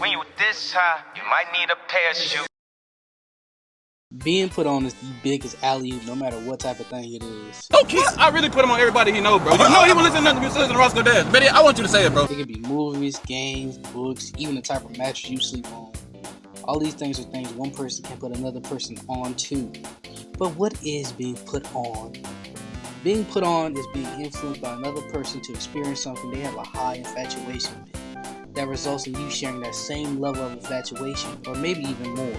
When you this high, you might need a parachute. Being put on is the biggest alley-oop, no matter what type of thing it is. Okay, I really put him on everybody he know, bro. You know he won't listen to nothing you listen to Roscoe Dash. Betty, I want you to say it, bro. It could be movies, games, books, even the type of mattress you sleep on. All these things are things one person can put another person on to. But what is being put on? Being put on is being influenced by another person to experience something they have a high infatuation with. That results in you sharing that same level of infatuation, or maybe even more.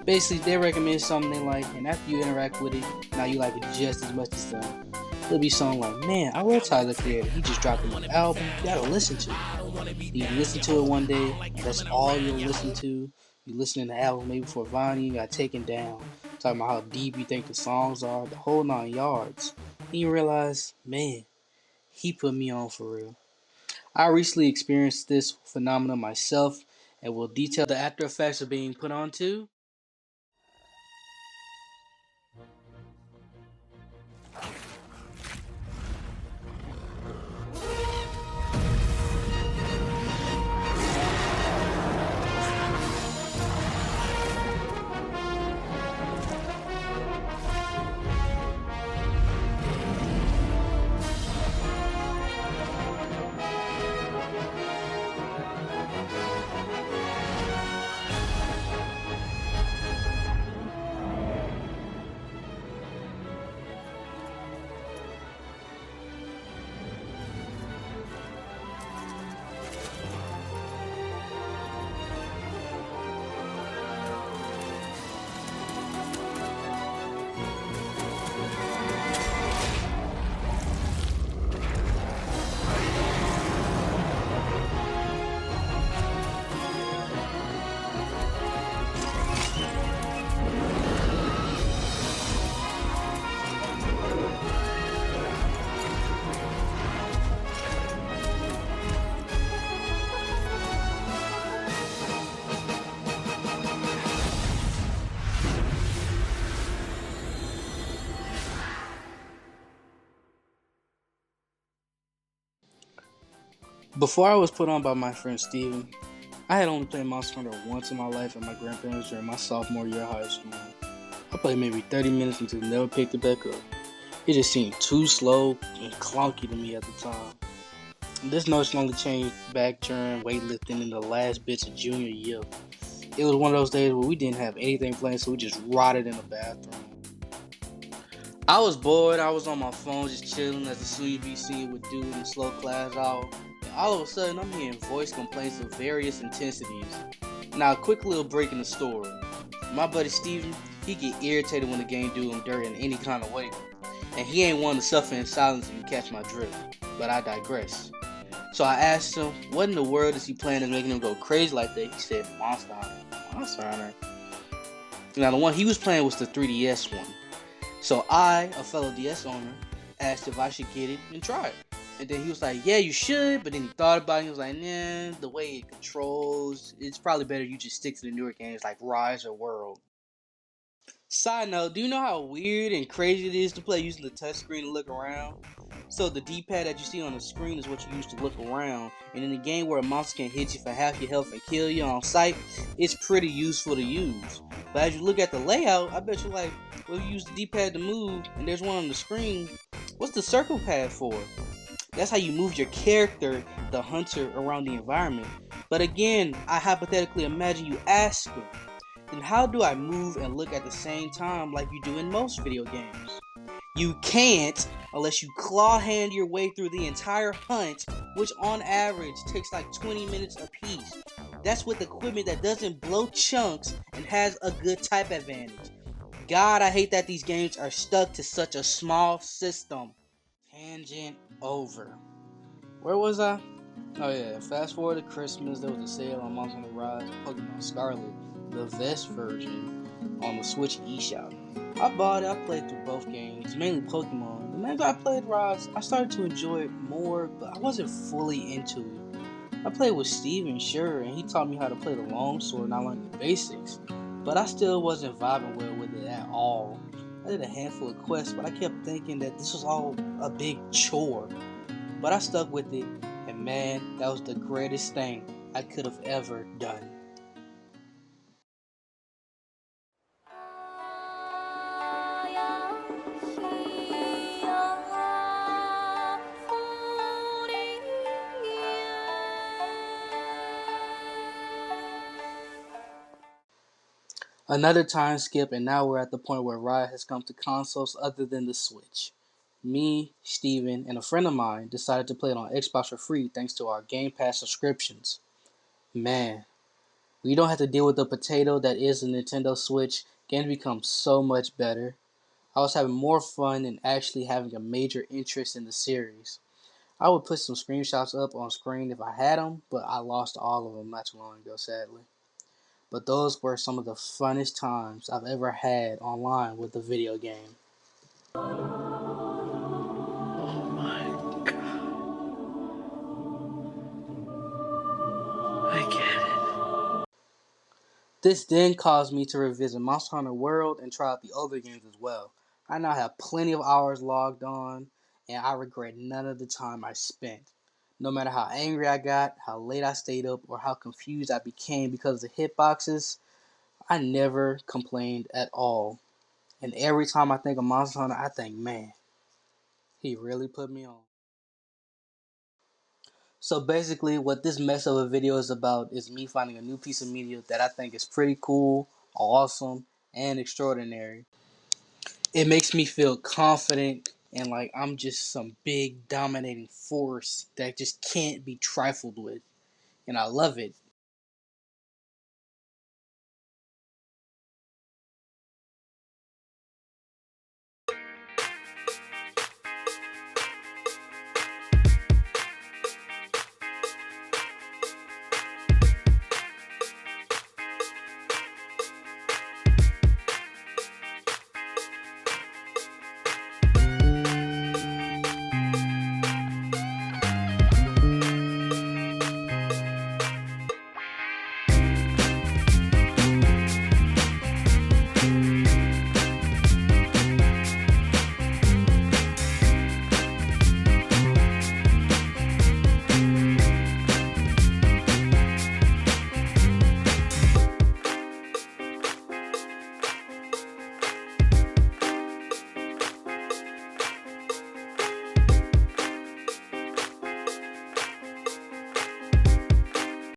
Basically, they recommend something they like, and after you interact with it, now you like it just as much as them. There'll be something like, man, I love Tyler Creator. He just dropped a new album. You gotta listen to it. You listen to it one day, and that's all you'll listen to. You listen to the album maybe for Vonnie, you got taken down. Talking about how deep you think the songs are, the whole 9 yards. And you realize, man, he put me on for real. I recently experienced this phenomenon myself, and will detail the after effects of being put on too. Before I was put on by my friend Steven, I had only played Monster Hunter once in my life at my grandparents during my sophomore year of high school. I played maybe 30 minutes until never picked it back up. It just seemed too slow and clunky to me at the time. This notion only changed back during weightlifting in the last bits of junior year. It was one of those days where we didn't have anything planned, so we just rotted in the bathroom. I was bored, I was on my phone just chilling as the Suya BC would do in the slow class hour. And all of a sudden, I'm hearing voice complaints of various intensities. Now, a quick little break in the story. My buddy Steven, he get irritated when the game do him dirt in any kind of way. And he ain't one to suffer in silence if you catch my drift. But I digress. So I asked him, what in the world is he playing that's making him go crazy like that? He said, Monster Hunter. Monster Hunter. Now, the one he was playing was the 3DS one. So I, a fellow DS owner, asked if I should get it and try it. And then he was like, yeah, you should. But then he thought about it. He was like, nah, the way it controls, it's probably better you just stick to the newer games like Rise or World. Side note, do you know how weird and crazy it is to play using the touchscreen to look around? So the D-pad that you see on the screen is what you use to look around, and in a game where a monster can hit you for half your health and kill you on sight, it's pretty useful to use. But as you look at the layout, I bet you're like, well, you use the D-pad to move, and there's one on the screen. What's the circle pad for? That's how you move your character, the hunter, around the environment. But again, I hypothetically imagine you ask him, then how do I move and look at the same time like you do in most video games? You can't unless you claw hand your way through the entire hunt, which on average takes like 20 minutes a piece. That's with equipment that doesn't blow chunks and has a good type advantage. God, I hate that these games are stuck to such a small system. Tangent over. Where was I? Oh yeah, fast forward to Christmas, there was a sale on Monster Hunter Rise Pokemon Scarlet, the Vest version, on the Switch eShop. I bought it, I played through both games, mainly Pokemon. And after I played Rise, I started to enjoy it more, but I wasn't fully into it. I played with Steven, sure, and he taught me how to play the longsword and I learned the basics, but I still wasn't vibing well with it at all. I did a handful of quests, but I kept thinking that this was all a big chore. But I stuck with it, and man, that was the greatest thing. I could have ever done. Another time skip, and now we're at the point where Riot has come to consoles other than the Switch. Me, Steven, and a friend of mine decided to play it on Xbox for free thanks to our Game Pass subscriptions. Man, we don't have to deal with the potato that is the Nintendo Switch. Games become so much better. I was having more fun and actually having a major interest in the series. I would put some screenshots up on screen if I had them, but I lost all of them not too long ago, sadly. But those were some of the funnest times I've ever had online with a video game. Oh my god. I get it. This then caused me to revisit Monster Hunter World and try out the other games as well. I now have plenty of hours logged on, and I regret none of the time I spent. No matter how angry I got, how late I stayed up, or how confused I became because of the hitboxes, I never complained at all. And every time I think of Monster Hunter, I think, man, he really put me on. So basically, what this mess of a video is about is me finding a new piece of media that I think is pretty cool, awesome, and extraordinary. It makes me feel confident and like I'm just some big dominating force that just can't be trifled with. And I love it.